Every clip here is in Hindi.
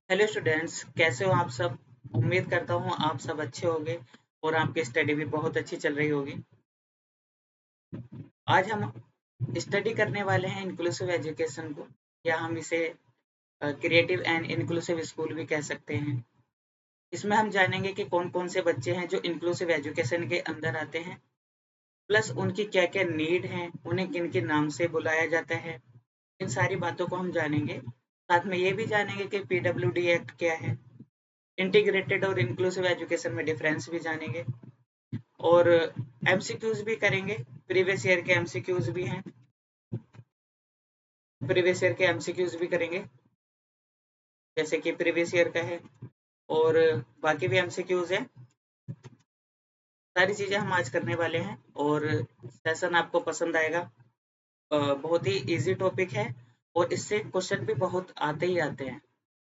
हेलो स्टूडेंट्स, कैसे हो आप सब। उम्मीद करता हूँ आप सब अच्छे होंगे और आपकी स्टडी भी बहुत अच्छी चल रही होगी। आज हम स्टडी करने वाले हैं इंक्लूसिव एजुकेशन को, या हम इसे क्रिएटिव एंड इंक्लूसिव स्कूल भी कह सकते हैं। इसमें हम जानेंगे कि कौन कौन से बच्चे हैं जो इंक्लूसिव एजुकेशन के अंदर आते हैं, प्लस उनकी क्या क्या नीड है, उन्हें किन किन नाम से बुलाया जाता है। इन सारी बातों को हम जानेंगे। साथ में ये भी जानेंगे कि PWD एक्ट क्या है, इंटीग्रेटेड और इंक्लूसिव एजुकेशन में डिफरेंस भी जानेंगे, और एमसीक्यूज भी करेंगे। प्रीवियस ईयर के एमसीक्यूज भी हैं, प्रीवियस ईयर के एमसीक्यूज भी करेंगे, जैसे कि प्रीवियस ईयर का है, और बाकी भी एमसीक्यूज हैं। सारी चीजें हम आज करने वाले हैं और सेशन आपको पसंद आएगा। बहुत ही इजी टॉपिक है और इससे क्वेश्चन भी बहुत आते ही आते हैं।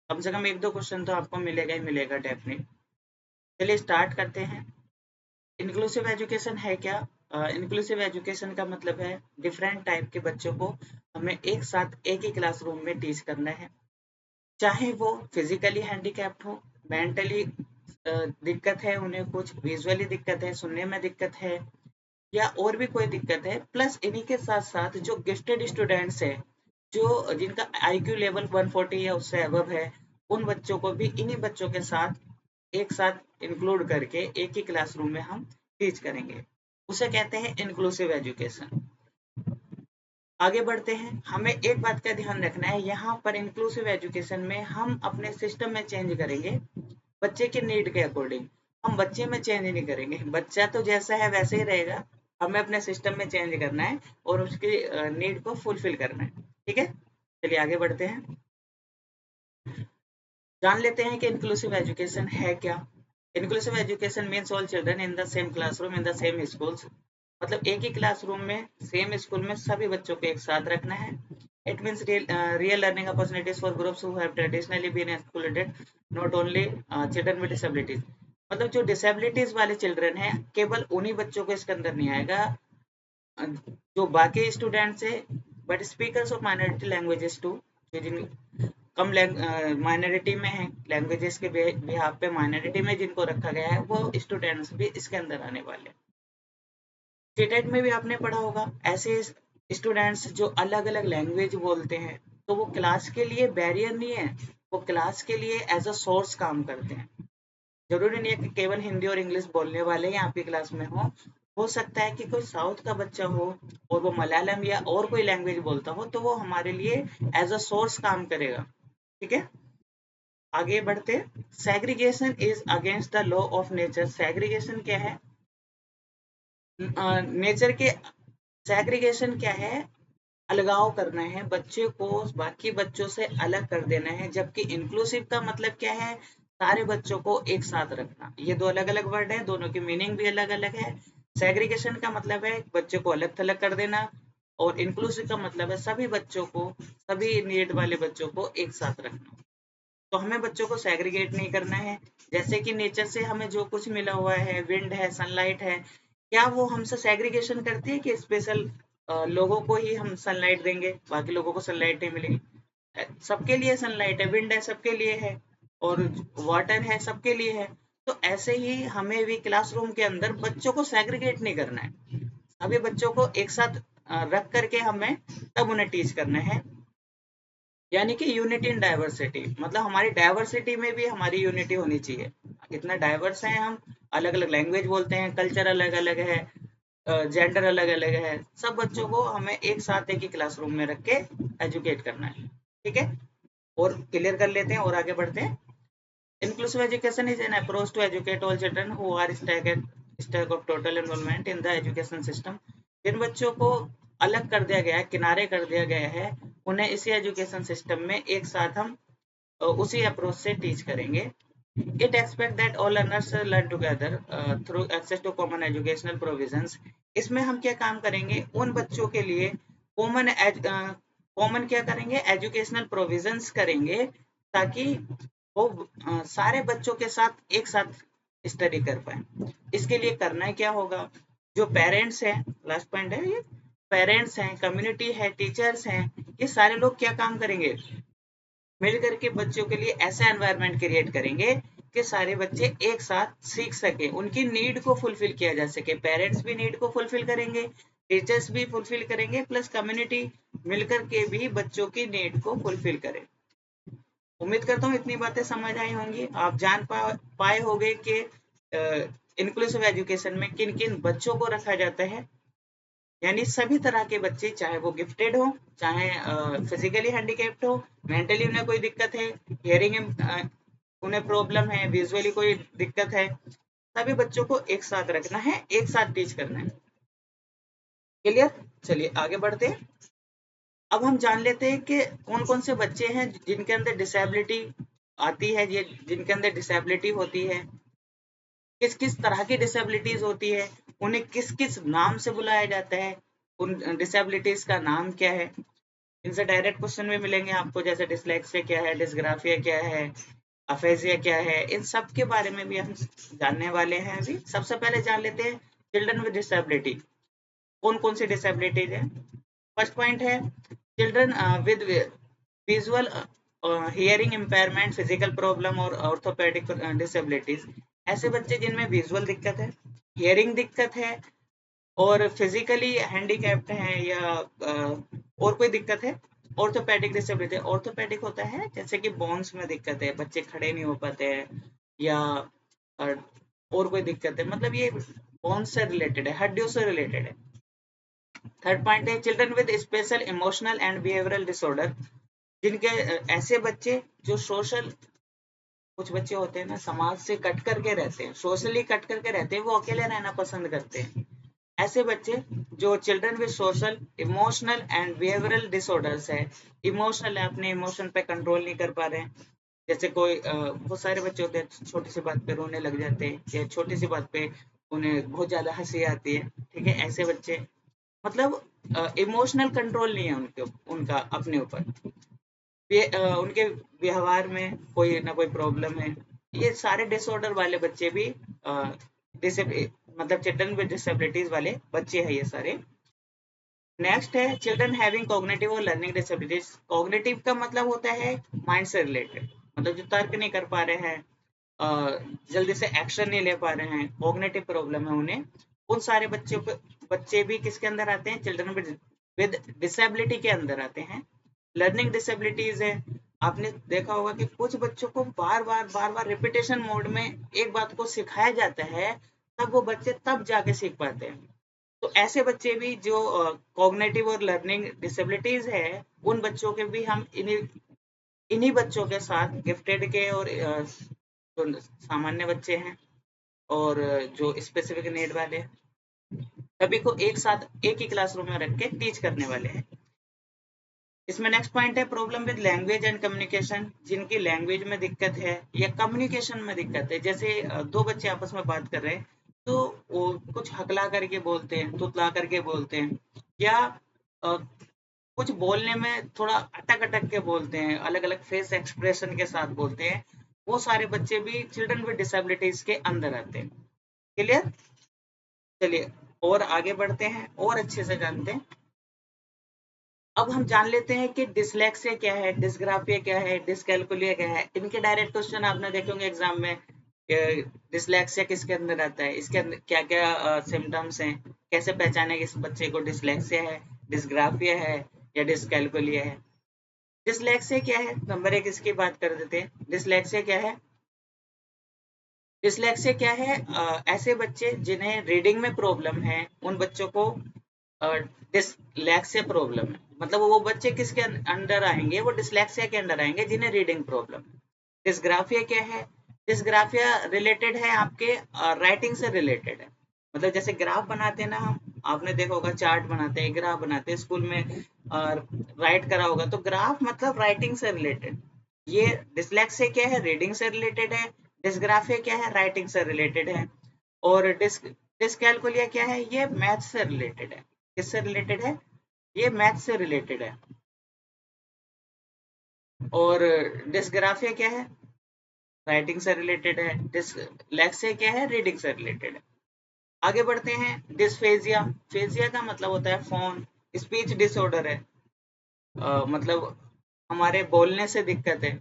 कम से कम एक दो क्वेश्चन तो आपको मिलेगा ही मिलेगा डेफिनेट। चलिए स्टार्ट करते हैं। इंक्लूसिव एजुकेशन है क्या? इंक्लूसिव एजुकेशन का मतलब है डिफरेंट टाइप के बच्चों को हमें एक साथ एक ही क्लासरूम में टीच करना है, चाहे वो फिजिकली हैंडीकैप्ड हो, मेंटली दिक्कत है, उन्हें कुछ विजुअली दिक्कत है, सुनने में दिक्कत है, या और भी कोई दिक्कत है। प्लस इन्हीं के साथ साथ जो गिफ्टेड स्टूडेंट्स है, जो जिनका IQ लेवल 140 या उससे अबव है, उन बच्चों को भी इन्हीं बच्चों के साथ एक साथ इंक्लूड करके एक ही क्लासरूम में हम टीच करेंगे। उसे कहते हैं इंक्लूसिव एजुकेशन। आगे बढ़ते हैं। हमें एक बात का ध्यान रखना है, यहाँ पर इंक्लूसिव एजुकेशन में हम अपने सिस्टम में चेंज करेंगे बच्चे की नीड के अकॉर्डिंग। हम बच्चे में चेंज नहीं करेंगे, बच्चा तो जैसा है वैसे ही रहेगा। हमें अपने सिस्टम में चेंज करना है और उसकी नीड को फुलफिल करना है। ठीक है, चलिए आगे बढ़ते हैं। जान लेते हैं कि इंक्लूसिव एजुकेशन है क्या। Inclusive education means all children in the same classroom in the same schools. मतलब एक ही क्लासरूम में सेम स्कूल में सभी बच्चों को एक साथ रखना है। It means real learning opportunities for groups who have traditionally been excluded, not only children with disabilities. मतलब जो डिसेबिलिटीज वाले चिल्ड्रन हैं, केवल उन्हीं बच्चों को इसके अंदर नहीं आएगा जो बाकी स्टूडेंट्स है, but speakers of minority languages too, जो जिन कम माइनॉरिटी में है, लैंग्वेजेस के बिहाफ पे माइनॉरिटी में जिनको रखा गया है, वो स्टूडेंट्स भी इसके अंदर आने वाले हैं। सीटेट में भी आपने पढ़ा होगा, ऐसे स्टूडेंट्स जो अलग अलग लैंग्वेज बोलते हैं, तो वो क्लास के लिए बैरियर नहीं है, वो क्लास के लिए एज अ सोर्स काम करते हैं। जरूरी नहीं है कि केवल हिंदी और इंग्लिश बोलने वाले ही आपकी क्लास में हो सकता है कि कोई साउथ का बच्चा हो और वो मलयालम या और कोई लैंग्वेज बोलता हो, तो वो हमारे लिए एज अ सोर्स काम करेगा। ठीक है, आगे बढ़ते। Segregation is against the law of nature. Segregation क्या है? नेचर के सेग्रीगेशन क्या है? अलगाव करना है, बच्चे को बाकी बच्चों से अलग कर देना है। जबकि इंक्लूसिव का मतलब क्या है? सारे बच्चों को एक साथ रखना। ये दो अलग अलग वर्ड है, दोनों की मीनिंग भी अलग अलग है। सेग्रीगेशन का मतलब है बच्चे को अलग थलग कर देना, और इंक्लूसिव का मतलब है सभी बच्चों को, सभी नीड वाले बच्चों को एक साथ रखना। तो हमें बच्चों को सेग्रीगेट नहीं करना है। जैसे कि नेचर से हमें जो कुछ मिला हुआ है, विंड है, सनलाइट है, क्या वो हमसे सेग्रीगेशन करती है कि स्पेशल लोगों को ही हम सनलाइट देंगे, बाकी लोगों को सनलाइट नहीं मिलेगी? सबके लिए सनलाइट है, विंड है सबके लिए है, और वाटर है सबके लिए है। तो ऐसे ही हमें भी क्लासरूम के अंदर बच्चों को सेग्रीगेट नहीं करना है, सभी बच्चों को एक साथ रख करके हमें तब उन्हें टीच करना है। यानी कि यूनिटी इन डाइवर्सिटी, मतलब हमारी डाइवर्सिटी में भी हमारी यूनिटी होनी चाहिए। इतना डाइवर्स है हम, अलग अलग लैंग्वेज बोलते हैं, कल्चर अलग अलग है, जेंडर अलग अलग है, सब बच्चों को हमें एक साथ एक ही क्लासरूम में रख के एजुकेट करना है। ठीक है, और क्लियर कर लेते हैं और आगे बढ़ते हैं। Inclusive education is an approach to educate all children who are stack of total involvement in the education system. जिन बच्चों को अलग कर दिया गया है, किनारे कर दिया गया है, उन्हें इसी एजुकेशन सिस्टम में एक साथ हम उसी अप्रोच से टीच करेंगे। It expect that all learners learn together through access to common educational provisions. इसमें हम क्या काम करेंगे? उन बच्चों के लिए कॉमन कॉमन क्या करेंगे? एजुकेशनल प्रोविजंस करेंगे, ताकि वो सारे बच्चों के साथ एक साथ स्टडी कर पाए। इसके लिए करना क्या होगा? जो पेरेंट्स हैं, लास्ट पॉइंट है ये, पेरेंट्स हैं, कम्युनिटी है, टीचर्स हैं, ये सारे लोग क्या काम करेंगे? मिल करके बच्चों के लिए ऐसा एनवायरनमेंट क्रिएट करेंगे कि सारे बच्चे एक साथ सीख सके, उनकी नीड को फुलफिल किया जा सके। पेरेंट्स भी नीड को फुलफिल करेंगे, टीचर्स भी फुलफिल करेंगे, प्लस कम्युनिटी मिलकर के भी बच्चों की नीड को फुलफिल करे। उम्मीद करता हूँ इतनी बातें समझ आई होंगी। आप जान पाए होंगे कि इंक्लूसिव एजुकेशन में किन किन बच्चों को रखा जाता है। यानी सभी तरह के बच्चे, चाहे वो गिफ्टेड हो, चाहे फिजिकली हैंडीकैप्ड हो, मेंटली उन्हें कोई दिक्कत है, हियरिंग उन्हें प्रॉब्लम है, विजुअली कोई दिक्कत है, सभी बच्चों को एक साथ रखना है, एक साथ टीच करना है। क्लियर? चलिए आगे बढ़ते हैं। अब हम जान लेते हैं कि कौन कौन से बच्चे हैं जिनके अंदर डिसेबिलिटी आती है, ये जिनके अंदर डिसेबिलिटी होती है, किस किस तरह की डिसेबिलिटीज होती है, उन्हें किस किस नाम से बुलाया जाता है, उन डिसेबिलिटीज का नाम क्या है। इनसे डायरेक्ट क्वेश्चन भी मिलेंगे आपको, जैसे डिसलेक्सिया क्या है, डिसग्राफिया क्या है, अफेजिया क्या है, इन सब के बारे में भी हम जानने वाले हैं। अभी सबसे पहले जान लेते हैं चिल्ड्रन विद डिसेबिलिटी, कौन कौन सी डिसेबिलिटीज है। फर्स्ट पॉइंट है children with visual hearing impairment, physical problem और ऑर्थोपेडिक डिसेबिलिटीज। ऐसे बच्चे जिनमें विजुअल दिक्कत है, हियरिंग दिक्कत है और फिजिकली हैंडीकैप्ड हैं, या और कोई दिक्कत है। ऑर्थोपेडिक डिसेबिलिटी, ऑर्थोपेडिक होता है जैसे कि बोन्स में दिक्कत है, बच्चे खड़े नहीं हो पाते हैं, या और कोई दिक्कत है, मतलब ये बोन्स से रिलेटेड है, हड्डियों से रिलेटेड है। थर्ड पॉइंट है children with special emotional and behavioural disorder, जिनके ऐसे बच्चे जो सोशल, कुछ बच्चे होते हैं ना समाज से कट करके रहते हैं, सोशली कट करके रहते हैं, वो अकेले रहना पसंद करते हैं। ऐसे बच्चे जो children with social emotional and behavioural disorders है, इमोशनल है, अपने इमोशन पे कंट्रोल नहीं कर पा रहे हैं। जैसे कोई बहुत सारे बच्चे होते हैं छोटी सी बात पे रोने लग जाते हैं, या छोटी सी बात पे उन्हें बहुत ज्यादा हंसी आती है, ठीक है। ऐसे बच्चे मतलब इमोशनल कंट्रोल नहीं है उनके, उनका अपने ऊपर, उनके व्यवहार में कोई ना कोई प्रॉब्लम है। ये सारे डिसऑर्डर वाले बच्चे भी मतलब चिल्ड्रन विद डिसेबिलिटीज वाले बच्चे हैं ये सारे। नेक्स्ट है चिल्ड्रन हैविंग कॉग्निटिव और लर्निंग डिसेबिलिटीज। कॉग्निटिव का मतलब होता है माइंड से रिलेटेड, मतलब जो तर्क नहीं कर पा रहे हैं, जल्दी से एक्शन नहीं ले पा रहे हैं, कॉग्निटिव प्रॉब्लम है उन्हें। उन सारे बच्चों को, बच्चे भी किसके अंदर आते हैं, चिल्ड्रन विद डिसेबिलिटी के अंदर आते हैं। लर्निंग डिसेबिलिटीज है, आपने देखा होगा कि कुछ बच्चों को बार बार रिपीटेशन मोड में एक बात को सिखाया जाता है, तब वो बच्चे तब जाके सीख पाते हैं। तो ऐसे बच्चे भी जो कॉग्निटिव और लर्निंग डिसेबिलिटीज है, उन बच्चों के भी हम इन्हीं इन्हीं बच्चों के साथ गिफ्टेड के और जो सामान्य बच्चे हैं और जो स्पेसिफिक नीड वाले हैं, सभी को एक साथ एक ही क्लासरूम में रख के टीच करने वाले हैं। इसमें नेक्स्ट पॉइंट है problem with language and communication, जिनकी लैंग्वेज में दिक्कत है या कम्युनिकेशन में दिक्कत है। जैसे दो बच्चे आपस में बात कर रहे हैं, तो वो कुछ हकला करके बोलते हैं, तुतला करके बोलते हैं, या अ, कुछ बोलने में थोड़ा अटक अटक के बोलते हैं, अलग अलग फेस एक्सप्रेशन के साथ बोलते हैं। वो सारे बच्चे भी चिल्ड्रन विद डिसेबिलिटीज के अंदर आते हैं। क्लियर? चलिए और आगे बढ़ते हैं और अच्छे से जानते हैं। अब हम जान लेते हैं कि डिसलेक्सिया क्या है, डिस्ग्राफिया क्या है, डिसकैल्कुलिया क्या है। इनके डायरेक्ट क्वेश्चन आपने देखे होंगे एग्जाम में। डिसलेक्सिया किसके अंदर आता है, इसके अंदर क्या क्या सिम्टम्स हैं, कैसे पहचाने इस बच्चे को डिसलेक्सिया है, डिस्ग्राफिया है या डिसकैल्कुलिया है। डिसलेक्सिया क्या है, नंबर एक इसकी बात कर देते हैं। डिसलेक्सिया क्या है? डिसलेक्सिया क्या है? ऐसे बच्चे जिन्हें रीडिंग में प्रॉब्लम है, उन बच्चों को डिसलेक्सिया प्रॉब्लम है। मतलब वो बच्चे किसके अंडर आएंगे, वो डिसलेक्सिया के अंडर आएंगे जिन्हें रीडिंग प्रॉब्लम है। डिस्ग्राफिया क्या है? डिस्ग्राफिया रिलेटेड है आपके राइटिंग से रिलेटेड है। मतलब जैसे ग्राफ बनाते हैं ना हम, आपने देखा होगा चार्ट बनाते हैं, ग्राफ बनाते हैं, स्कूल में राइट करा होगा, तो ग्राफ मतलब राइटिंग से रिलेटेड। ये डिसलेक्सिया क्या है, रीडिंग से रिलेटेड है। डिस्ग्राफिया क्या है, राइटिंग से रिलेटेड है। और डिसकैल्कुलिया क्या है, ये मैथ से रिलेटेड है। किससे रिलेटेड है? ये मैथ से रिलेटेड है। और डिस्ग्राफिया क्या है, राइटिंग से रिलेटेड है। डिसलेक्सिया क्या है, रीडिंग से रिलेटेड है। आगे बढ़ते हैं। डिस्फेजिया, फेजिया का मतलब होता है फोन, स्पीच डिसऑर्डर है। मतलब हमारे बोलने से दिक्कत है,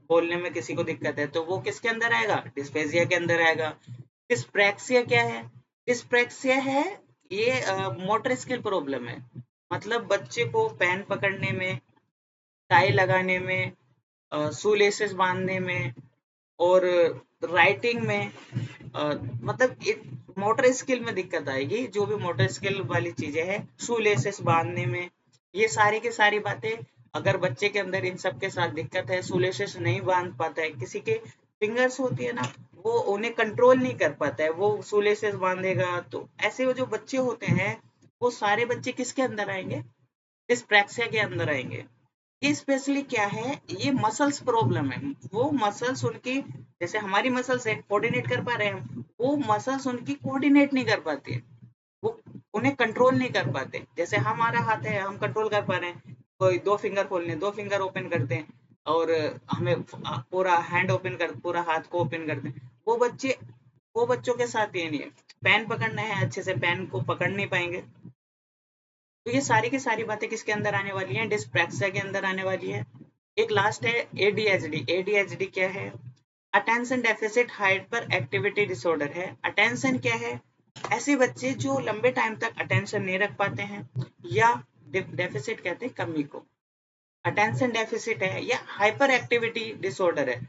बोलने में किसी को दिक्कत है, तो वो किसके अंदर आएगा? डिस्पेजिया के अंदर आएगा। डिस्प्रैक्सिया क्या है? डिस्प्रैक्सिया है ये मोटर स्किल प्रॉब्लम है। मतलब बच्चे को पेन पकड़ने में, टाई लगाने में, शू लेसेस बांधने में और राइटिंग में, मतलब मोटर स्किल में दिक्कत आएगी। जो भी मोटर स्किल वाली चीजें हैं, शू लेसेस बांधने में, ये सारी की सारी बातें अगर बच्चे के अंदर इन सब के साथ दिक्कत है, शू लेसेस नहीं बांध पाता है, किसी के फिंगर्स होती है ना, वो उन्हें कंट्रोल नहीं कर पाता है, वो शू लेसेस बांधेगा, तो ऐसे वो जो बच्चे होते हैं, वो सारे बच्चे किसके अंदर आएंगे? डिस्प्रैक्सिया के अंदर आएंगे। ये स्पेशली क्या है? ये मसल्स प्रॉब्लम है। वो मसल्स उनकी, जैसे हमारी मसल्स है कोऑर्डिनेट कर पा रहे हैं हम, वो मसल्स उनकी कोऑर्डिनेट नहीं कर पाती है, वो उन्हें कंट्रोल नहीं कर पाते। जैसे हमारा हाथ है, हम कंट्रोल कर पा रहे हैं, कोई दो फिंगर खोलने, दो फिंगर ओपन करते हैं और हमें पूरा हैंड ओपन कर, पूरा हाथ को ओपन करते हैं। वो बच्चों के साथ ये नहीं है। पेन पकड़ना है, अच्छे से पेन को पकड़ नहीं पाएंगे। तो ये सारी की सारी बातें किसके अंदर आने वाली हैं? डिस्प्रैक्सिया के अंदर आने वाली है। एक लास्ट है एडीएचडी। एडीएचडी क्या है? Attention deficit hyper activity disorder है। अटेंशन क्या है? ऐसे बच्चे जो लंबे टाइम तक अटेंशन नहीं रख पाते हैं, या डेफिसिट कहते हैं कमी को। अटेंशन डेफिसिट है या हाइपर एक्टिविटी डिसऑर्डर है।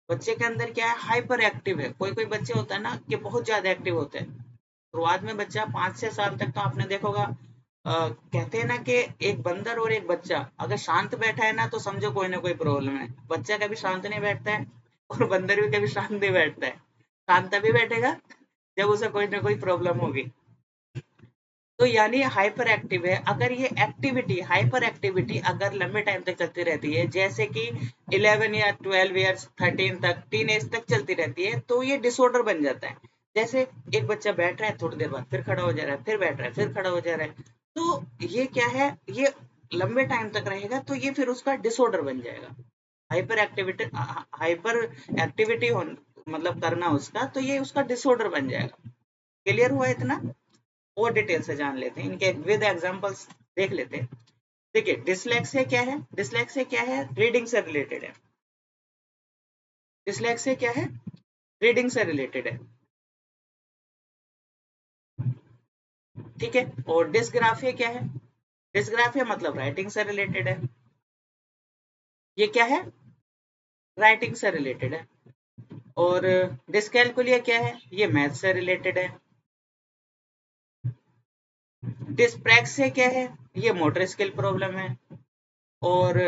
बच्चे के अंदर क्या है? हाइपर एक्टिव है। कोई कोई बच्चे होता है ना कि बहुत ज्यादा एक्टिव होते हैं। शुरुआत में बच्चा 5 से 7 तक तो आपने देखा होगा, कहते हैं ना कि एक बंदर और एक बच्चा अगर शांत बैठा है ना, तो समझो कोई ना कोई प्रॉब्लम है। बच्चा कभी शांत नहीं बैठता है और बंदर भी कभी शांत नहीं बैठता है। शांत तभी बैठेगा जब उसे कोई ना कोई प्रॉब्लम होगी। तो यानी हाइपर एक्टिव है। अगर ये एक्टिविटी, हाइपर एक्टिविटी अगर लंबे टाइम तक चलती रहती है, जैसे कि 11 या 12 ईयर्स, 13 तक, टीन एज तक चलती रहती है, तो ये डिसऑर्डर बन जाता है। जैसे एक बच्चा बैठ रहा है, थोड़ी देर बाद फिर खड़ा हो जा रहा है, फिर बैठ रहा है, फिर खड़ा हो जा रहा है, तो ये क्या है? ये लंबे टाइम तक रहेगा तो ये फिर उसका डिसऑर्डर बन जाएगा। हाइपर एक्टिविटी, हाइपर एक्टिविटी हो मतलब करना उसका, तो ये उसका डिसऑर्डर बन जाएगा। क्लियर हुआ इतना? और डिटेल से जान लेते हैं, इनके विद एग्जांपल्स देख लेते हैं। देखिए डिसलेक्सिया क्या है? डिसलेक्सिया क्या है? रीडिंग से रिलेटेड है। डिसलेक्सिया क्या है? रीडिंग से रिलेटेड है। ठीक है। और डिस्ग्राफिया क्या है? डिस्ग्राफिया मतलब राइटिंग से रिलेटेड है। ये क्या है? राइटिंग से रिलेटेड है। और डिस्कैलकुलिया क्या है? ये मैथ से रिलेटेड है। डिस्प्रैक्सिया क्या है? ये मोटर स्किल प्रॉब्लम है। और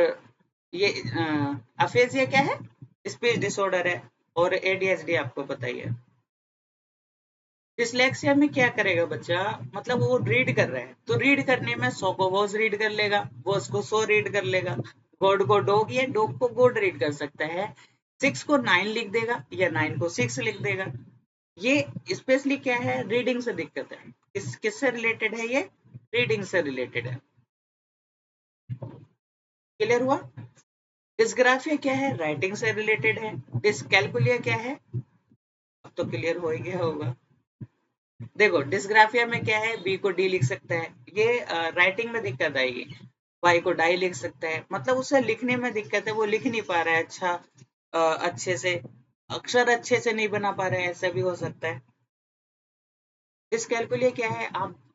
ये अफेजिया क्या है? स्पीच डिसऑर्डर है। और एडीएचडी आपको पता ही है। डिसलेक्सिया में क्या करेगा बच्चा? मतलब वो रीड कर रहा है, तो रीड करने में 100 को वॉज रीड कर लेगा, वॉज को 100 रीड कर लेगा, गॉड को डॉग या डॉग को गोड रीड कर सकता है। 6 को 9 लिख देगा या 9 को 6 लिख देगा। ये स्पेशली क्या है? रीडिंग से दिक्कत है। किससे रिलेटेड है ये? रीडिंग से रिलेटेड है। क्लियर हुआ? डिस्ग्राफिया क्या है? राइटिंग से रिलेटेड है। डिसकैलकुलिया क्या है? अब तो क्लियर हो ही गया होगा। देखो डिस्ग्राफिया में क्या है? बी को डी लिख सकता है, ये राइटिंग में दिक्कत आएगी। वाई को डाई लिख सकता है, मतलब उसे लिखने में दिक्कत है, वो लिख नहीं पा रहा है अच्छा, अच्छे से अक्षर अच्छे से नहीं बना पा रहा है, ऐसा भी हो सकता है। डिसकैलकुलिया क्या है?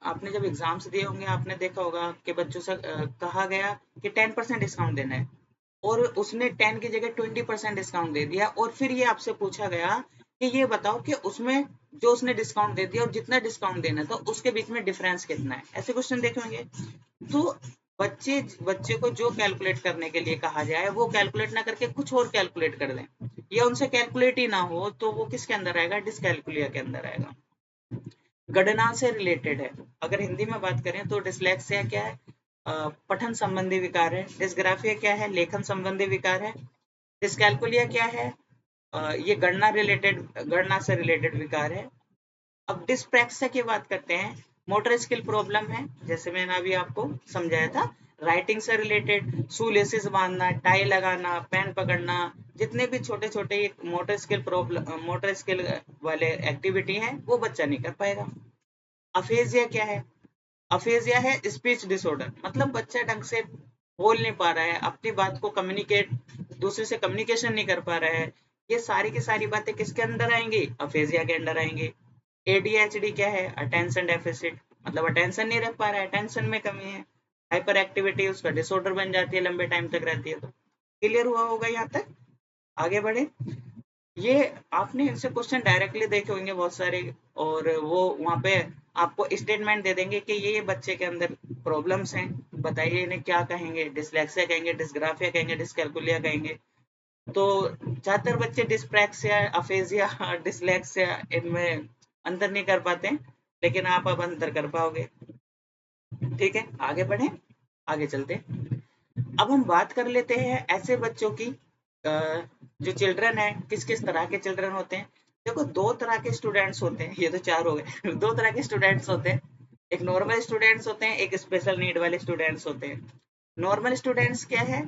आपने जब एग्जाम्स दिए होंगे, आपने देखा होगा कि बच्चों से कहा गया कि 10% डिस्काउंट देना है, और उसने 10 की जगह 20% डिस्काउंट दे दिया, और फिर ये आपसे पूछा गया कि ये बताओ कि उसमें जो उसने डिस्काउंट दे दिया और जितना डिस्काउंट देना था उसके बीच में डिफरेंस कितना है। ऐसे क्वेश्चन देखे होंगे। तो बच्चे बच्चे को जो कैलकुलेट करने के लिए कहा जाए, वो कैलकुलेट ना करके कुछ और कैलकुलेट कर दें, या उनसे कैलकुलेट ही ना हो, तो वो किसके अंदर आएगा? डिसकैलकुलिया के अंदर आएगा। गणना से रिलेटेड है। अगर हिंदी में बात करें तो डिसलेक्सिया क्या है? पठन संबंधी विकार है। डिस्ग्राफिया क्या है? लेखन संबंधी विकार है। डिसकैलकुलिया क्या है? ये गणना से रिलेटेड विकार है। अब डिस्प्रैक्सिया की बात करते हैं। मोटर स्किल प्रॉब्लम है, जैसे मैंने अभी आपको समझाया था। राइटिंग से रिलेटेड, शू लेसेस बांधना, टाई लगाना, पेन पकड़ना, जितने भी छोटे छोटे motor skill problem, motor skill वाले एक्टिविटी हैं, वो बच्चा नहीं कर पाएगा। अफेजिया क्या है? अफेजिया है स्पीच डिसऑर्डर, मतलब बच्चा ढंग से बोल नहीं पा रहा है, अपनी बात को कम्युनिकेट, दूसरे से कम्युनिकेशन नहीं कर पा रहा है, ये सारी की सारी बातें किसके अंडर आएंगी? अफेजिया के अंडर आएंगी। एडीएचडी क्या है? अटेंशन डेफिसिट, मतलब अटेंशन नहीं रख पा रहा है, अटेंशन में कमी है। हाइपर एक्टिविटी उसका डिसऑर्डर बन जाती है, लंबे टाइम तक रहती है। तो क्लियर हुआ होगा यहाँ तक? आगे बढ़े। ये आपने इनसे क्वेश्चन डायरेक्टली देखे होंगे बहुत सारे, और वो वहाँ पे आपको स्टेटमेंट दे देंगे कि ये बच्चे के अंदर प्रॉब्लम्स हैं, बताइए इन्हें क्या कहेंगे? डिसलेक्सिया कहेंगे, डिसग्राफिया कहेंगे, डिसकैलकुलिया कहेंगे। तो ज्यादातर बच्चे डिस्प्रैक्सिया, अफेजिया, डिसलेक्सिया इनमें अंतर नहीं कर पाते हैं, लेकिन आप अब अंतर कर पाओगे। ठीक है, आगे बढ़े, आगे चलते हैं। अब हम बात कर लेते हैं ऐसे बच्चों की, जो चिल्ड्रन है, किस किस तरह के चिल्ड्रन होते हैं। देखो, दो तरह के स्टूडेंट्स होते हैं, ये तो चार हो गए। दो तरह के स्टूडेंट्स होते हैं, एक नॉर्मल स्टूडेंट्स होते हैं, एक स्पेशल नीड वाले स्टूडेंट्स होते हैं। नॉर्मल स्टूडेंट्स क्या है?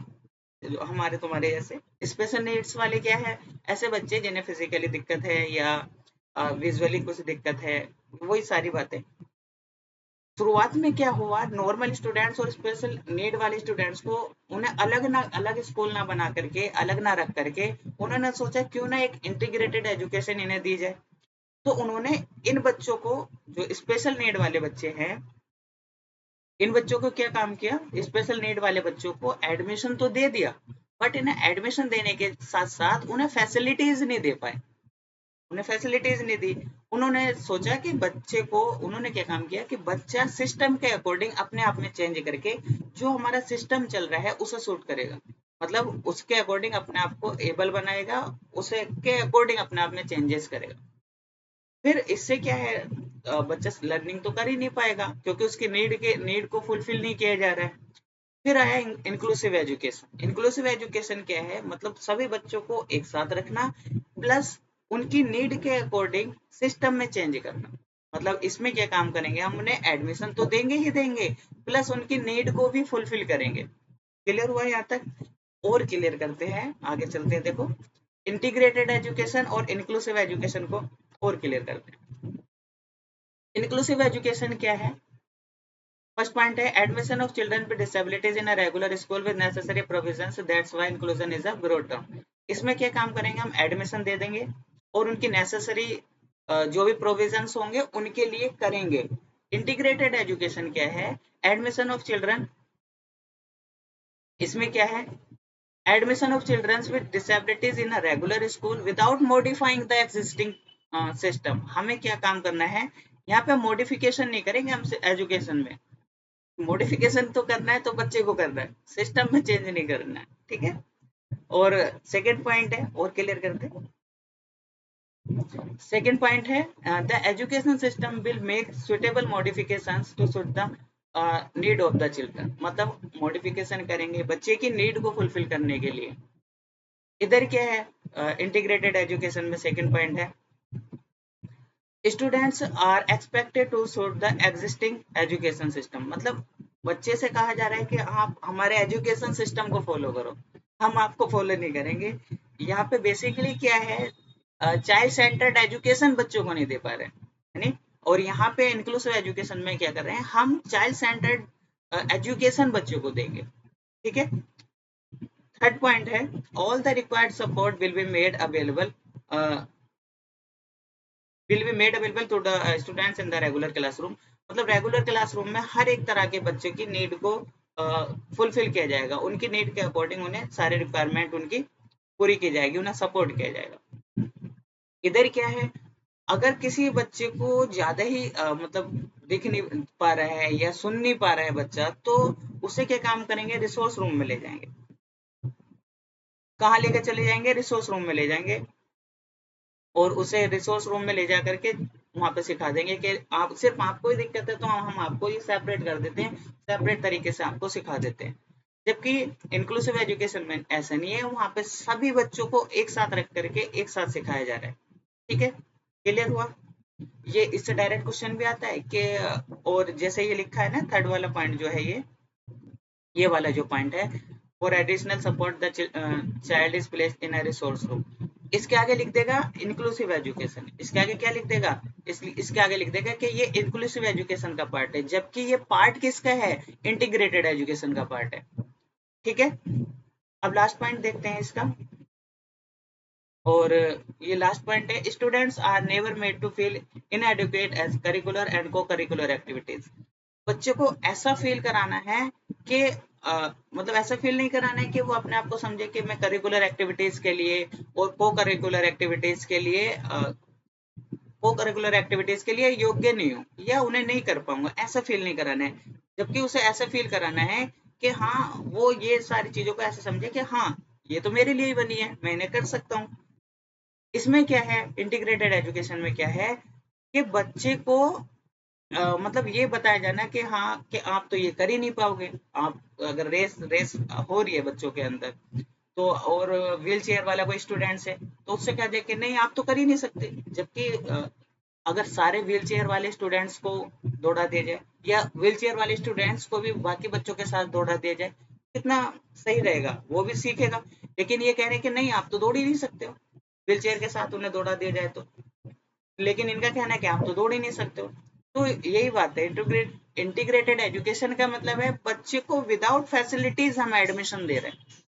जो हमारे तुम्हारे जैसे। स्पेशल नीड्स वाले क्या है? ऐसे बच्चे जिन्हें फिजिकली दिक्कत है या विजुअली कुछ दिक्कत है, वही सारी बातें। शुरुआत में क्या हुआ, नॉर्मल स्टूडेंट्स और स्पेशल नीड वाले स्टूडेंट्स को उन्हें अलग स्कूल ना बना करके, अलग ना रख करके, उन्होंने सोचा क्यों ना एक इंटीग्रेटेड एजुकेशन इन्हें दी जाए। तो उन्होंने इन बच्चों को, जो स्पेशल नीड वाले बच्चे हैं, इन बच्चों को क्या काम किया? स्पेशल नीड वाले बच्चों को एडमिशन तो दे दिया, बट इन्हें एडमिशन देने के साथ साथ उन्हें फैसिलिटीज नहीं दे पाए, उन्हें फैसिलिटीज नहीं दी। उन्होंने सोचा कि बच्चे को, उन्होंने क्या काम किया कि बच्चा सिस्टम के अकॉर्डिंग अपने आप में चेंज करके, जो हमारा सिस्टम चल रहा है उसे सूट करेगा, मतलब उसके अकॉर्डिंग अपने आप को एबल बनाएगा, उसे के अकॉर्डिंग अपने आप में चेंजेस करेगा। फिर इससे क्या है, बच्चा लर्निंग तो कर ही नहीं पाएगा, क्योंकि उसकी नीड को फुलफिल नहीं किया जा रहा है। फिर आया इंक्लूसिव एजुकेशन। इंक्लूसिव एजुकेशन क्या है? मतलब सभी बच्चों को एक साथ रखना, प्लस उनकी नीड के अकॉर्डिंग सिस्टम में चेंज करना। मतलब इसमें क्या काम करेंगे, हम उन्हें एडमिशन तो देंगे ही देंगे, प्लस उनकी नीड को भी फुलफिल करेंगे। क्लियर हुआ यहाँ तक? और क्लियर करते हैं, आगे चलते हैं। देखो, इंटीग्रेटेड एजुकेशन और इंक्लूसिव एजुकेशन को और क्लियर करते हैं। इंक्लूसिव एजुकेशन क्या है? फर्स्ट पॉइंट है admission of children with disabilities in a regular school with necessary provisions, that's why inclusion is a broad term. इसमें क्या काम करेंगे, हम एडमिशन दे देंगे और उनकी नेसेसरी जो भी प्रोविजंस होंगे उनके लिए करेंगे। इंटीग्रेटेड एजुकेशन क्या है? एडमिशन ऑफ चिल्ड्रन, इसमें क्या है? Admission of children with disabilities in a regular school without modifying the existing system. हमें क्या काम करना है, यहाँ पे मॉडिफिकेशन नहीं करेंगे हम एजुकेशन में। मॉडिफिकेशन तो करना है तो बच्चे को करना है, सिस्टम में चेंज नहीं करना है। ठीक है, और सेकंड पॉइंट है, और क्लियर करते हैं। सेकंड पॉइंट है the education system will make suitable modifications to suit the need of the children. मतलब मॉडिफिकेशन करेंगे बच्चे की नीड को फुलफिल करने के लिए। इधर क्या है, इंटीग्रेटेड एजुकेशन में सेकंड पॉइंट है students are expected to suit the existing education system. मतलब बच्चे से कहा जा रहा है कि आप हमारे एजुकेशन सिस्टम को फॉलो करो, हम आपको फॉलो नहीं करेंगे। यहाँ पे बेसिकली क्या है, चाइल्ड सेंटर्ड एजुकेशन बच्चों को नहीं दे पा रहे है नहीं। और यहाँ पे इंक्लूसिव एजुकेशन में क्या कर रहे हैं, हम चाइल्ड सेंटर्ड एजुकेशन बच्चों को देंगे। ठीक है, थर्ड पॉइंट है all the required support will be made available to the students in the regular classroom. मतलब रेगुलर क्लासरूम में हर एक तरह के बच्चे की नीड को फुलफिल किया जाएगा, उनकी नीड के अकॉर्डिंग उन्हें सारे रिक्वायरमेंट उनकी पूरी की जाएगी, उन्हें सपोर्ट किया जाएगा। इधर क्या है, अगर किसी बच्चे को ज्यादा ही मतलब दिख नहीं पा रहा है या सुन नहीं पा रहा है बच्चा, तो उसे क्या काम करेंगे, रिसोर्स रूम में ले जाएंगे। कहाँ लेकर चले जाएंगे, रिसोर्स रूम में ले जाएंगे, और उसे रिसोर्स रूम में ले जा करके वहाँ पे सिखा देंगे कि आप, सिर्फ आपको ही दिक्कत है तो हम आपको ही सेपरेट कर देते हैं, सेपरेट तरीके से आपको सिखा देते हैं। जबकि इंक्लूसिव एजुकेशन में ऐसा नहीं है, वहाँ पे सभी बच्चों को एक साथ रख करके एक साथ सिखाया जा रहा है। ठीक है, क्लियर हुआ? ये इससे डायरेक्ट क्वेश्चन भी आता है कि, और जैसे ये लिखा है ना, थर्ड वाला पॉइंट जो है, ये वाला जो पॉइंट है, for additional support the child is placed in a resource room, इसके आगे लिख देगा इंक्लूसिव एजुकेशन। इसके आगे क्या लिख देगा, इसके आगे लिख देगा कि ये इंक्लूसिव एजुकेशन का पार्ट है, जबकि ये पार्ट किसका है, इंटीग्रेटेड एजुकेशन का पार्ट है। ठीक है, अब लास्ट पॉइंट देखते हैं इसका। और ये लास्ट पॉइंट है, students are never made to feel inadequate as curricular and co curricular activities. बच्चे को ऐसा फील कराना है कि मतलब ऐसा फील नहीं कराना है कि वो अपने आप को समझे कि मैं करिकुलर एक्टिविटीज के लिए और को करिकुलर एक्टिविटीज के लिए को करिकुलर एक्टिविटीज के लिए योग्य नहीं हूँ या उन्हें नहीं कर पाऊंगा, ऐसा फील नहीं कराना है। जबकि उसे ऐसा फील कराना है कि हाँ वो ये सारी चीजों को ऐसे समझे कि हाँ ये तो मेरे लिए ही बनी है, मैं इन्हें कर सकता हूँ। इसमें क्या है, इंटीग्रेटेड एजुकेशन में क्या है कि बच्चे को मतलब ये बताया जाना कि हाँ कि आप तो ये कर ही नहीं पाओगे। आप अगर रेस रेस हो रही है बच्चों के अंदर, तो और व्हील चेयर वाला कोई स्टूडेंट्स है तो उससे क्या देखे नहीं आप तो कर ही नहीं सकते। जबकि अगर सारे व्हील चेयर वाले स्टूडेंट्स को दौड़ा दिया जाए या व्हील चेयर वाले स्टूडेंट्स को भी बाकी बच्चों के साथ दौड़ा दिया जाए, कितना सही रहेगा, वो भी सीखेगा। लेकिन ये कह रहे हैं कि नहीं आप तो दौड़ ही नहीं सकते हो, व्हील चेयर के साथ उन्हें दौड़ा दिया जाए तो। लेकिन इनका कहना है कि आप तो दौड़ ही नहीं सकते हो। तो यही बात है, इंटीग्रेटेड एजुकेशन का मतलब है बच्चे को विदाउट फैसिलिटीज हम एडमिशन दे रहे हैं।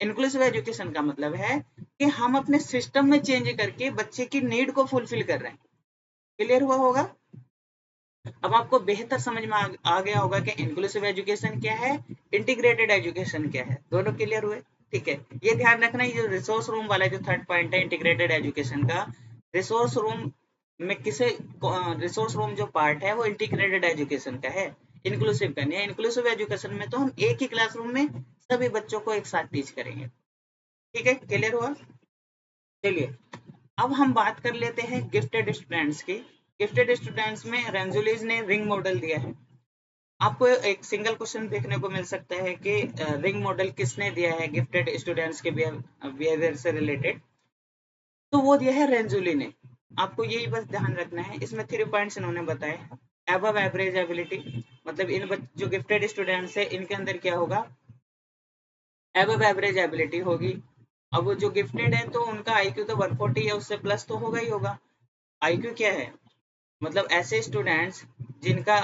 इंक्लूसिव एजुकेशन का मतलब है कि हम अपने सिस्टम में चेंज करके बच्चे की नीड को फुलफिल कर रहे हैं। क्लियर हुआ होगा? अब आपको बेहतर समझ में आ गया होगा कि इंक्लूसिव एजुकेशन क्या है, इंटीग्रेटेड एजुकेशन क्या है। दोनों क्लियर हुए? ठीक है, ये ध्यान रखना, ये जो रिसोर्स रूम वाला जो थर्ड पॉइंट है इंटीग्रेटेड एजुकेशन का, रिसोर्स रूम में किसे, रिसोर्स रूम जो पार्ट है वो इंटीग्रेटेड एजुकेशन का है, इंक्लूसिव का नहीं है। इंक्लूसिव एजुकेशन में तो हम एक ही क्लासरूम में सभी बच्चों को एक साथ टीच करेंगे। ठीक है, क्लियर हुआ? चलिए अब हम बात कर लेते हैं गिफ्टेड स्टूडेंट्स की। गिफ्टेड स्टूडेंट्स में रेंजुलीज ने रिंग मॉडल दिया है। आपको एक सिंगल क्वेश्चन देखने को मिल सकता है कि रिंग मॉडल किसने दिया है गिफ्टेड स्टूडेंट्स के बिहेवियर से रिलेटेड, तो वो दिया है रेंजुली ने। आपको यही बस ध्यान रखना है, इसमें 3 पॉइंट्स इन्होंने बताए हैं। अबव एवरेज एबिलिटी, मतलब इन जो गिफ्टेड स्टूडेंट्स है इनके अंदर क्या होगा, एबव एवरेज एबिलिटी होगी। अब वो जो गिफ्टेड है तो उनका आईक्यू तो 140 या उससे प्लस तो होगा ही होगा। आईक्यू क्या है, मतलब ऐसे स्टूडेंट्स जिनका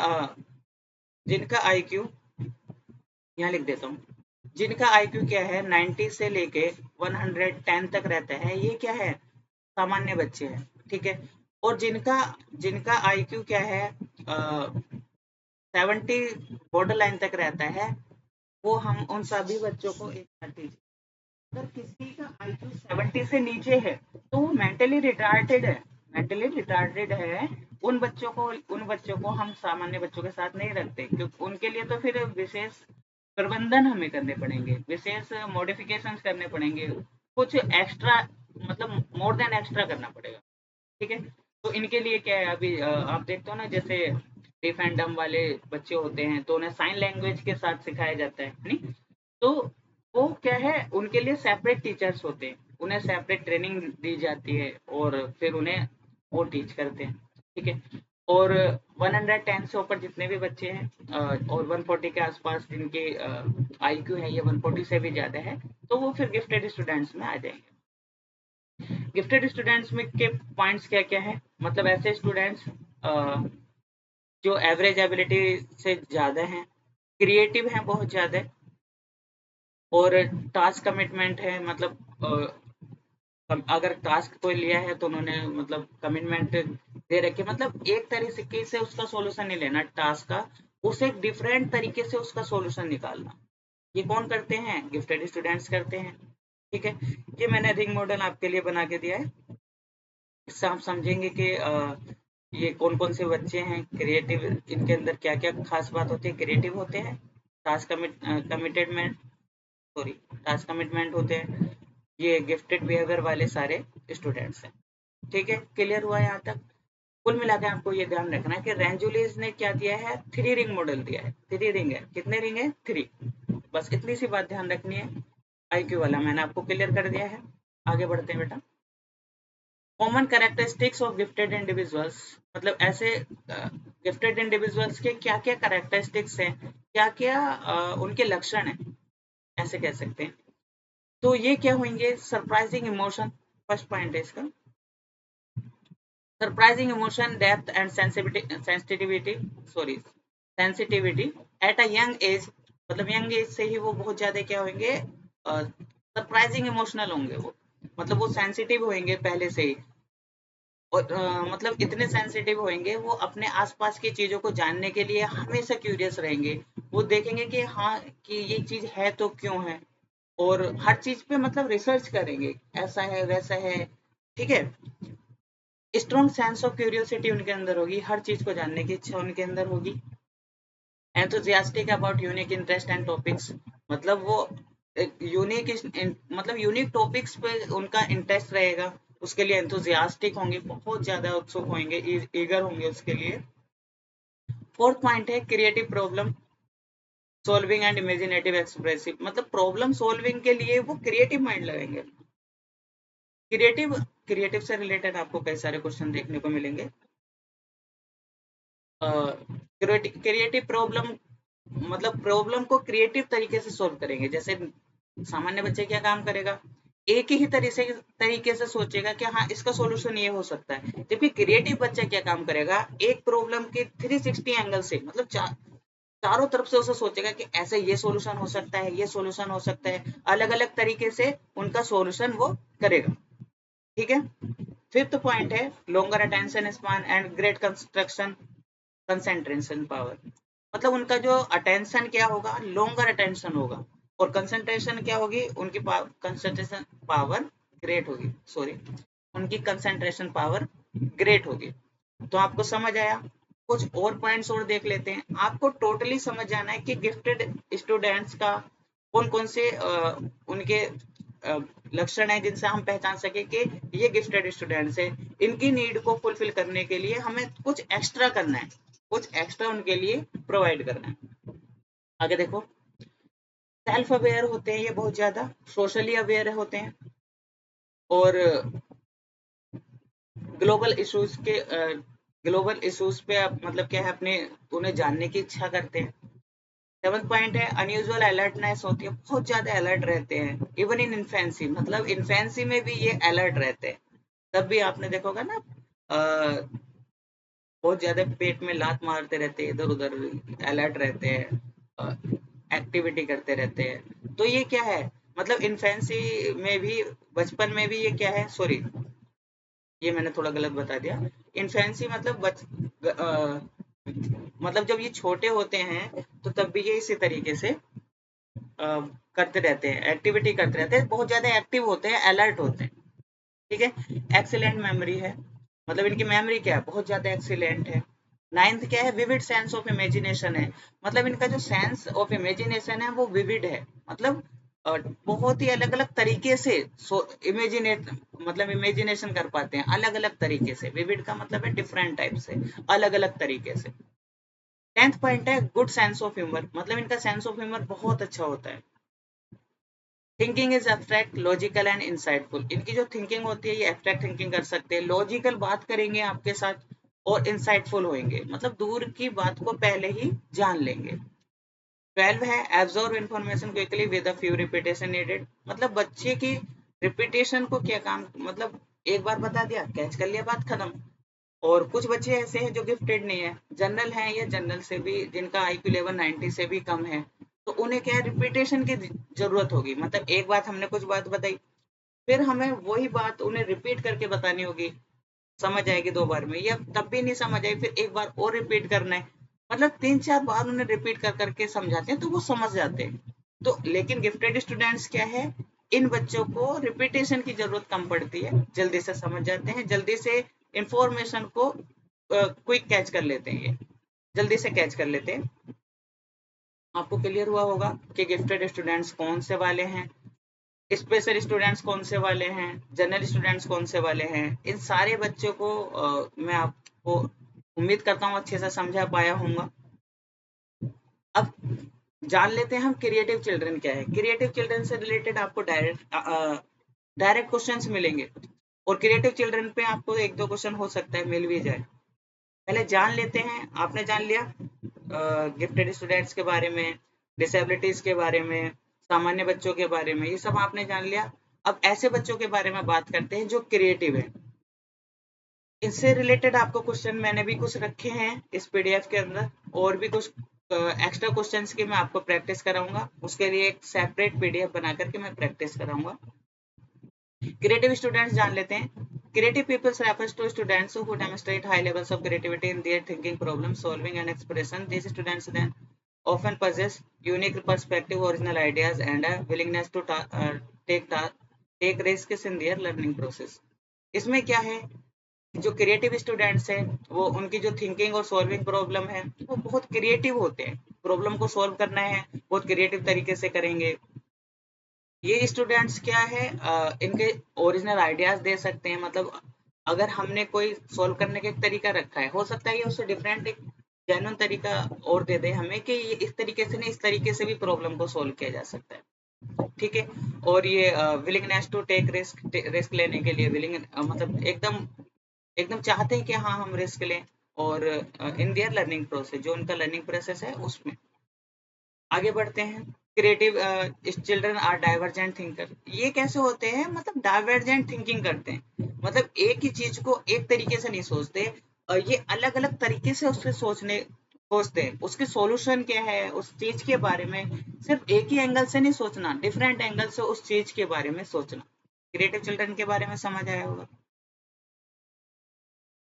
जिनका आईक्यू, यहाँ लिख देता हूँ, जिनका आईक्यू क्या है 90 से लेके 110 तक रहता है, ये क्या है, सामान्य बच्चे हैं। ठीक है, और जिनका जिनका आईक्यू क्या है 70 बॉर्डर लाइन तक रहता है, वो हम उन सभी बच्चों को एक साथ टीच। अगर किसी का आईक्यू 70 से नीचे है तो वो मेंटली रिटार्टेड है, मेंटली रिटार्टेड है। उन बच्चों को हम सामान्य बच्चों के साथ नहीं रखते, क्योंकि उनके लिए तो फिर विशेष प्रबंधन हमें करने पड़ेंगे, विशेष मॉडिफिकेशंस करने पड़ेंगे, कुछ एक्स्ट्रा, मतलब मोर देन एक्स्ट्रा करना पड़ेगा। ठीक है, तो इनके लिए क्या है, अभी आप देखते हो ना, जैसे डिफ एंड डम वाले बच्चे होते हैं तो उन्हें साइन लैंग्वेज के साथ सिखाया जाता है नहीं, तो वो क्या है, उनके लिए सेपरेट टीचर्स होते हैं, उन्हें सेपरेट ट्रेनिंग दी जाती है और फिर उन्हें वो टीच करते हैं। ठीक है, और 110 से ऊपर जितने भी बच्चे हैं और 140 के आसपास जिनके आईक्यू है ये 140 से भी ज्यादा है, तो वो फिर गिफ्टेड स्टूडेंट्स में आ जाएंगे। गिफ्टेड स्टूडेंट्स में के पॉइंट्स क्या क्या है, मतलब ऐसे स्टूडेंट्स जो एवरेज एबिलिटी से ज़्यादा हैं, क्रिएटिव हैं बहुत ज़्यादा, और टास्क कमिटमेंट है, मतलब अगर टास्क कोई लिया है तो उन्होंने मतलब कमिटमेंट दे रखी, मतलब एक तरीके से उसका सॉल्यूशन नहीं लेना टास्क का, उसे एक डिफरेंट तरीके से उसका सॉल्यूशन निकालना। ये कौन करते हैं, गिफ्टेड स्टूडेंट्स करते हैं। ठीक है, ये मैंने रिंग मॉडल आपके लिए बना के दिया है, इससे आप समझेंगे कि ये कौन कौन से बच्चे हैं क्रिएटिव, इनके अंदर क्या क्या खास बात होती है, क्रिएटिव होते हैं, task commitment, sorry task commitment होते हैं, ये गिफ्टेड बिहेवियर वाले सारे स्टूडेंट्स हैं। ठीक है, क्लियर हुआ यहाँ तक? कुल मिलाकर आपको ये ध्यान रखना है कि रेंजुलीज ने क्या दिया है, 3 रिंग मॉडल दिया है। 3 रिंग है, कितने रिंग है, 3। बस इतनी सी बात ध्यान रखनी है। आईक्यू वाला मैंने आपको क्लियर कर दिया है। आगे बढ़ते हैं बेटा। Common characteristics of gifted individuals, मतलब ऐसे गिफ्टेड इंडिविजुअल्स के क्या क्या कैरेक्टरिस्टिक्स हैं, क्या क्या उनके लक्षण हैं, ऐसे कह सकते हैं। तो ये क्या होंगे, सरप्राइजिंग इमोशन, फर्स्ट पॉइंट है इसका, surprising emotion depth and sensitivity, sorry sensitivity at a young age, मतलब यंग एज से ही वो बहुत ज्यादा क्या होंगे, सरप्राइजिंग इमोशनल होंगे वो, मतलब वो सेंसिटिव होंगे पहले से ही। और मतलब इतने सेंसिटिव होंगे, वो अपने आसपास की चीजों को जानने के लिए हमेशा क्यूरियस रहेंगे। वो देखेंगे कि हाँ, कि ये चीज है तो क्यों है, और हर चीज पे मतलब रिसर्च करेंगे, ऐसा है वैसा है। ठीक है। स्ट्रॉन्ग सेंस ऑफ क्यूरियोसिटी उनके अंदर होगी, हर चीज को जानने की इच्छा उनके अंदर होगी। Enthusiastic about unique interest and topics, मतलब वो यूनिक, मतलब यूनिक टॉपिक्स पे उनका इंटरेस्ट रहेगा, उसके लिए एंथुजियास्टिक होंगे, बहुत ज्यादा उत्सुक होंगे, ईगर होंगे उसके लिए। फोर्थ पॉइंट है creative problem solving and imaginative expressive, मतलब प्रॉब्लम सॉल्विंग के लिए वो क्रिएटिव माइंड लगाएंगे। क्रिएटिव क्रिएटिव से रिलेटेड आपको कई सारे क्वेश्चन देखने को मिलेंगे। क्रिएटिव प्रॉब्लम मतलब प्रॉब्लम को क्रिएटिव तरीके से सोल्व करेंगे। जैसे सामान्य बच्चे क्या काम करेगा, एक ही तरीके से सोचेगा कि हाँ, इसका सॉल्यूशन ये हो सकता है, जबकि क्रिएटिव बच्चा क्या काम करेगा, एक प्रॉब्लम के 360 एंगल से, मतलब चारों तरफ से उसे सोचेगा कि ऐसे ये सॉल्यूशन हो सकता है, ये सॉल्यूशन हो सकता है, अलग अलग तरीके से उनका सॉल्यूशन वो करेगा। ठीक है। फिफ्थ पॉइंट है longer attention span and great construction concentration power, मतलब उनका जो अटेंशन क्या होगा, लॉन्गर अटेंशन होगा, और कंसंट्रेशन क्या होगी, उनकी कंसंट्रेशन पावर ग्रेट होगी, सॉरी, उनकी कंसंट्रेशन पावर ग्रेट होगी। तो आपको समझ आया। कुछ और पॉइंट्स और देख लेते हैं। आपको टोटली समझ जाना है कि गिफ्टेड स्टूडेंट्स का कौन कौन से उनके लक्षण है जिनसे हम पहचान सके कि ये गिफ्टेड स्टूडेंट्स है। इनकी नीड को फुलफिल करने के लिए हमें कुछ एक्स्ट्रा करना है, कुछ एक्स्ट्रा उनके लिए प्रोवाइड करना है। आगे देखो, सेल्फ अवेयर होते हैं ये बहुत ज्यादा, सोशली अवेयर होते हैं, और ग्लोबल इश्यूज के ग्लोबल इश्यूज पे आप मतलब क्या है, अपने उन्हें जानने की इच्छा करते हैं। सेवंथ पॉइंट है अनयूजुअल अलर्टनेस होती है, बहुत ज्यादा अलर्ट रहते हैं, इवन इन इन्फेंसी, मतलब इन्फेंसी में भी ये अलर्ट रहते हैं। तब भी आपने देखा होगा ना, बहुत ज्यादा पेट में लात मारते रहते हैं, इधर उधर अलर्ट रहते हैं, एक्टिविटी करते रहते हैं। तो ये क्या है, मतलब इन्फेंसी में भी, बचपन में भी ये क्या है, सॉरी, ये मैंने थोड़ा गलत बता दिया। इन्फेंसी मतलब मतलब जब ये छोटे होते हैं तो तब भी ये इसी तरीके से करते रहते हैं, एक्टिविटी करते रहते हैं, बहुत ज्यादा एक्टिव होते हैं, अलर्ट होते हैं। ठीक है। एक्सीलेंट मेमोरी है, मतलब इनकी मेमोरी क्या है, बहुत ज्यादा एक्सीलेंट है। नाइन्थ क्या है, विविड सेंस ऑफ इमेजिनेशन है, मतलब इनका जो सेंस ऑफ इमेजिनेशन है वो विविड है, मतलब बहुत ही अलग अलग तरीके से इमेजिनेट, मतलब इमेजिनेशन कर पाते हैं अलग अलग तरीके से। विविड का मतलब है डिफरेंट टाइप से, अलग अलग तरीके से। टेंथ पॉइंट है गुड सेंस ऑफ ह्यूमर, मतलब इनका सेंस ऑफ ह्यूमर बहुत अच्छा होता है। Thinking is abstract logical and insightful, इनकी जो थिंकिंग होती है ये एब्स्ट्रैक्ट थिंकिंग कर सकते हैं, लॉजिकल बात करेंगे आपके साथ, और इंसाइटफुल होंगे, मतलब दूर की बात को पहले ही जान लेंगे। 12 है absorb information quickly with a few repetition needed, मतलब बच्चे की रिपीटेशन को क्या काम, मतलब एक बार बता दिया, कैच कर लिया, बात खत्म। और कुछ बच्चे ऐसे हैं जो गिफ्टेड नहीं है, जनरल हैं, या जनरल से भी जिनका आईक्यू लेवल 90 से भी कम है, तो उन्हें क्या है, रिपीटेशन की जरूरत होगी, मतलब एक बात हमने कुछ बात बताई, फिर हमें वही बात उन्हें रिपीट करके बतानी होगी, समझ आएगी 2 बार में, या तब भी नहीं समझ आई, फिर एक बार और रिपीट करना है, मतलब 3-4 बार उन्हें रिपीट कर करके समझाते हैं तो वो समझ जाते हैं। तो लेकिन गिफ्टेड स्टूडेंट्स क्या है, इन बच्चों को रिपीटेशन की जरूरत कम पड़ती है, जल्दी से समझ जाते हैं, जल्दी से इंफॉर्मेशन को क्विक कैच कर लेते हैं, ये जल्दी से कैच कर लेते हैं। आपको क्लियर हुआ होगा कि गिफ्टेड स्टूडेंट्स कौन से वाले हैं, स्पेशल स्टूडेंट्स कौन से वाले हैं, जनरल स्टूडेंट्स कौन से वाले हैं। इन सारे बच्चों को मैं आपको उम्मीद करता हूँ अच्छे से समझा पाया हूँ। अब जान लेते हैं हम क्रिएटिव चिल्ड्रन क्या है। क्रिएटिव चिल्ड्रन से रिलेटेड आपको डायरेक्ट क्वेश्चंस मिलेंगे, और क्रिएटिव चिल्ड्रन पे आपको एक दो क्वेश्चन हो सकता है मिल भी जाए। पहले जान लेते हैं, आपने जान लिया गिफ्टेड स्टूडेंट्स के बारे में, डिसेबिलिटीज के बारे में, सामान्य बच्चों के बारे में, ये सब आपने जान लिया। अब ऐसे बच्चों के बारे में बात करते हैं जो क्रिएटिव है। इससे रिलेटेड आपको क्वेश्चन मैंने भी कुछ रखे हैं इस पीडीएफ के अंदर, और भी कुछ एक्स्ट्रा क्वेश्चंस की मैं आपको प्रैक्टिस कराऊंगा, उसके लिए एक सेपरेट पीडीएफ बना करके मैं प्रैक्टिस कराऊंगा। क्रिएटिव स्टूडेंट्स जान लेते हैं। Creative peoples refers to students who demonstrate high levels of creativity in their thinking, problem solving and expression. These students then often possess unique perspective, original ideas and a willingness to take take risks in their learning process। इसमें क्या है, जो क्रिएटिव स्टूडेंट्स हैं वो उनकी जो थिंकिंग और सॉल्विंग प्रॉब्लम है वो बहुत क्रिएटिव होते हैं। प्रॉब्लम को सॉल्व करना है बहुत क्रिएटिव तरीके से करेंगे। ये स्टूडेंट्स क्या है, इनके ओरिजिनल आइडियाज दे सकते हैं। मतलब अगर हमने कोई सॉल्व करने का एक तरीका रखा है, हो सकता है ये उससे डिफरेंट एक जेन्युइन तरीका और दे दे हमें कि ये इस तरीके से नहीं, इस तरीके से भी प्रॉब्लम को सॉल्व किया जा सकता है। ठीक है। और ये विलिंगनेस टू टेक रिस्क लेने के लिए विलिंग, मतलब एकदम एकदम चाहते हैं कि हाँ हम रिस्क लें। और इन देयर लर्निंग प्रोसेस, जो उनका लर्निंग प्रोसेस है उसमें। आगे बढ़ते हैं। Creative children are divergent thinker. ये कैसे होते हैं, मतलब डाइवर्जेंट थिंकिंग करते हैं। मतलब एक ही चीज को एक तरीके से नहीं सोचते, ये अलग अलग तरीके से उससे सोचते हैं। उसके सॉल्यूशन क्या है, उस चीज के बारे में सिर्फ एक ही एंगल से नहीं सोचना, डिफरेंट एंगल से उस चीज के बारे में सोचना। क्रिएटिव चिल्ड्रन के बारे में समझ आया होगा।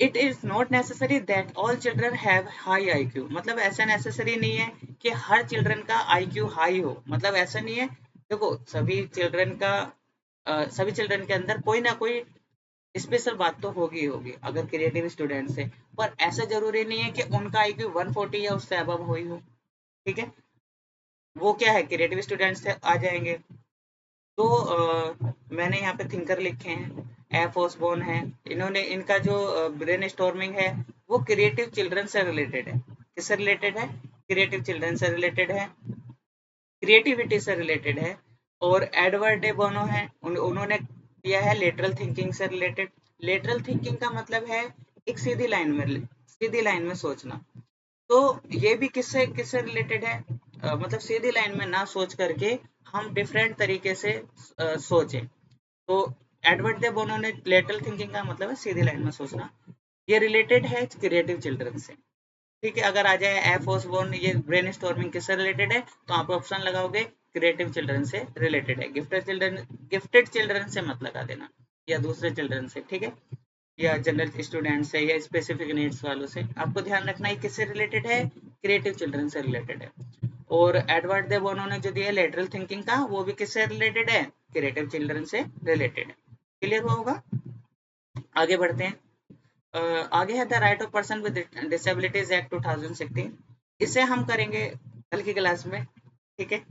It is not necessary that all children have high IQ। मतलब ऐसा नेसेसरी नहीं है कि हर चिल्ड्रन का IQ हाई हो। मतलब ऐसा नहीं है। देखो सभी चिल्ड्रन के अंदर कोई ना कोई स्पेशल बात तो होगी ही होगी अगर क्रिएटिव स्टूडेंट्स है। पर ऐसा जरूरी नहीं है कि उनका IQ 140 या उससे अबव हुई हो। ठीक है। वो क्या है, क्रिएटिव स्टूडेंट्स से आ जाएंगे। तो मैंने यहाँ पे थिंकर लिखे हैं, एफ ओसबोर्न है। इन्होंने इनका जो ब्रेन स्टॉर्मिंग है वो क्रिएटिव चिल्ड्रन से रिलेटेड है। किससे रिलेटेड है, क्रिएटिव चिल्ड्रन से रिलेटेड है, क्रिएटिविटी से रिलेटेड है। और एडवर्ड डे बोनो है, उन्होंने किया है लेटरल थिंकिंग से रिलेटेड। लेटरल थिंकिंग का मतलब है एक सीधी लाइन में सोचना। तो ये भी किससे किससे रिलेटेड है, मतलब सीधी लाइन में ना सोच करके हम डिफरेंट तरीके से सोचें। तो एडवर्ड दे बोनो ने लेटरल थिंकिंग का मतलब है सीधी लाइन में सोचना। ये रिलेटेड है क्रिएटिव चिल्ड्रन से। ठीक है। अगर आ जाए एफ ओसबोर्न, ये ब्रेन स्टॉर्मिंग किससे रिलेटेड है, तो आप ऑप्शन लगाओगे क्रिएटिव चिल्ड्रन से रिलेटेड है। गिफ्टेड चिल्ड्रन से मत लगा देना, या दूसरे चिल्ड्रन से। ठीक है। या जनरल स्टूडेंट से या स्पेसिफिक नीड्स वालों से। आपको ध्यान रखना है किससे रिलेटेड है, क्रिएटिव चिल्ड्रन से रिलेटेड है। और एडवर्ड दे बोनो ने जो दिया लेटरल थिंकिंग का, वो भी किससे रिलेटेड है, क्रिएटिव चिल्ड्रन से रिलेटेड है। क्लियर हुआ होगा। आगे बढ़ते हैं। आगे है the right of person with disabilities act 2016। इसे हम करेंगे कल की क्लास में। ठीक है।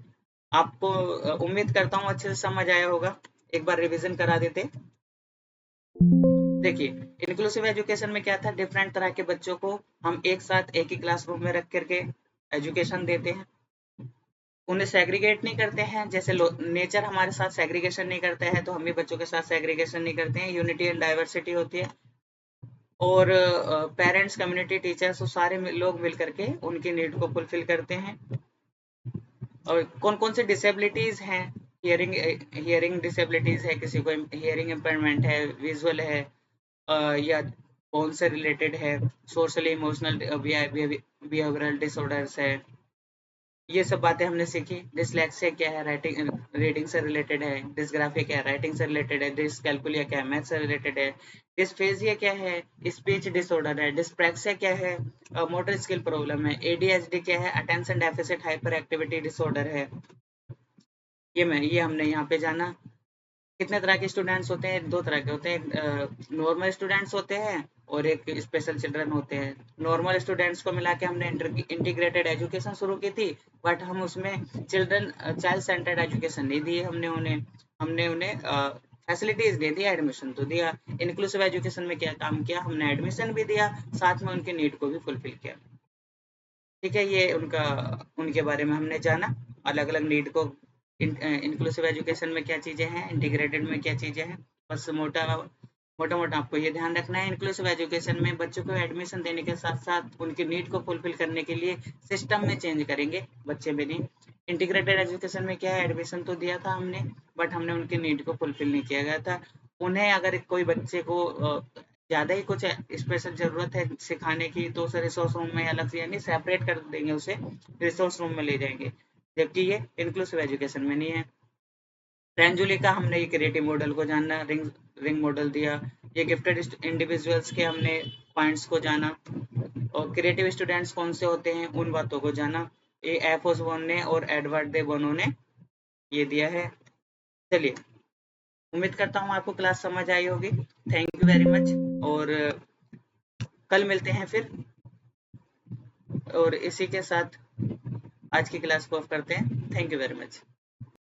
आपको उम्मीद करता हूँ अच्छे से समझ आया होगा। एक बार रिवीजन करा देते। देखिए, इंक्लूसिव एजुकेशन में क्या था, डिफरेंट तरह के बच्चों को हम एक साथ एक ही क्लासरूम में रख करके एजुकेशन देते हैं। उन्हें सेग्रीगेट नहीं करते हैं, जैसे नेचर हमारे साथ सेग्रीगेशन नहीं करता है तो हम भी बच्चों के साथ सेग्रीगेशन नहीं करते हैं। यूनिटी एंड डाइवर्सिटी होती है। और पेरेंट्स, कम्युनिटी, टीचर्स, वो सारे लोग मिल करके उनकी नीड को फुलफिल करते हैं। और कौन कौन से डिसेबिलिटीज हैं, हियरिंग डिसेबिलिटीज है, किसी को हियरिंग इम्पेयरमेंट है, विजुअल है, या बोन से रिलेटेड है, सोशली इमोशनल बिहेवियरल डिसऑर्डर्स है। ये सब बातें हमने सीखी। डिसलेक्सिया क्या है, राइटिंग रीडिंग से रिलेटेड है। डिसग्राफिया क्या है, राइटिंग से रिलेटेड है। डिसकैल्कुलिया क्या है, मैथ से रिलेटेड है। डिस्फेजिया क्या है, स्पीच डिसऑर्डर है। डिस्प्रैक्सिया क्या है, मोटर स्किल प्रॉब्लम है। ADHD क्या है, attention deficit hyper activity disorder है। ये हमने यहाँ पे जाना। कितने तरह के स्टूडेंट्स होते हैं, दो तरह के होते हैं। नॉर्मल स्टूडेंट्स होते हैं और एक स्पेशल चिल्ड्रन होते हैं। नॉर्मल स्टूडेंट्स को मिला के हमने इंटीग्रेटेड एजुकेशन शुरू की थी, बट हम उसमें चाइल्ड सेंटर्ड एजुकेशन नहीं दी हमने उन्हें फैसिलिटीज दे दिया, एडमिशन तो दिया। इंक्लूसिव एजुकेशन में क्या काम किया, हमने एडमिशन भी दिया, साथ में उनकी नीड को भी फुलफिल किया। ठीक है। ये उनके बारे में हमने जाना, अलग अलग नीड को। इंक्लूसिव एजुकेशन में क्या चीज़ें हैं, इंटीग्रेटेड में क्या चीज़ें हैं। बस मोटा मोटा मोटा आपको ये ध्यान रखना है। इंक्लूसिव एजुकेशन में बच्चों को एडमिशन देने के साथ साथ उनकी नीड को फुलफिल करने के लिए सिस्टम में चेंज करेंगे, बच्चे में नहीं। इंटीग्रेटेड एजुकेशन में क्या है, एडमिशन तो दिया था हमने, बट हमने उनकी नीड को फुलफिल नहीं किया गया था। उन्हें अगर कोई बच्चे को ज़्यादा ही कुछ स्पेशल ज़रूरत है सिखाने की तो उसे रिसोर्स रूम में अलग से यानी सेपरेट कर देंगे, उसे रिसोर्स रूम में ले जाएंगे, जबकि ये इंक्लूसिव एजुकेशन में नहीं है। ट्रेंजुली का हमने ये क्रिएटिव मॉडल को जाना, रिंग रिंग मॉडल दिया, ये गिफ्टेड इंडिविजुअल्स के हमने पॉइंट्स को जाना, और क्रिएटिव स्टूडेंट्स कौन से होते हैं उन बातों को जाना। ये एफोस बोन ने और एडवर्ड दे बोनो ने ये दिया है। चलिए, उम्मीद करता हूँ आपको क्लास समझ आई होगी। थैंक यू वेरी मच, और कल मिलते हैं फिर, और इसी के साथ आज की क्लास को ऑफ करते हैं। Thank you very much.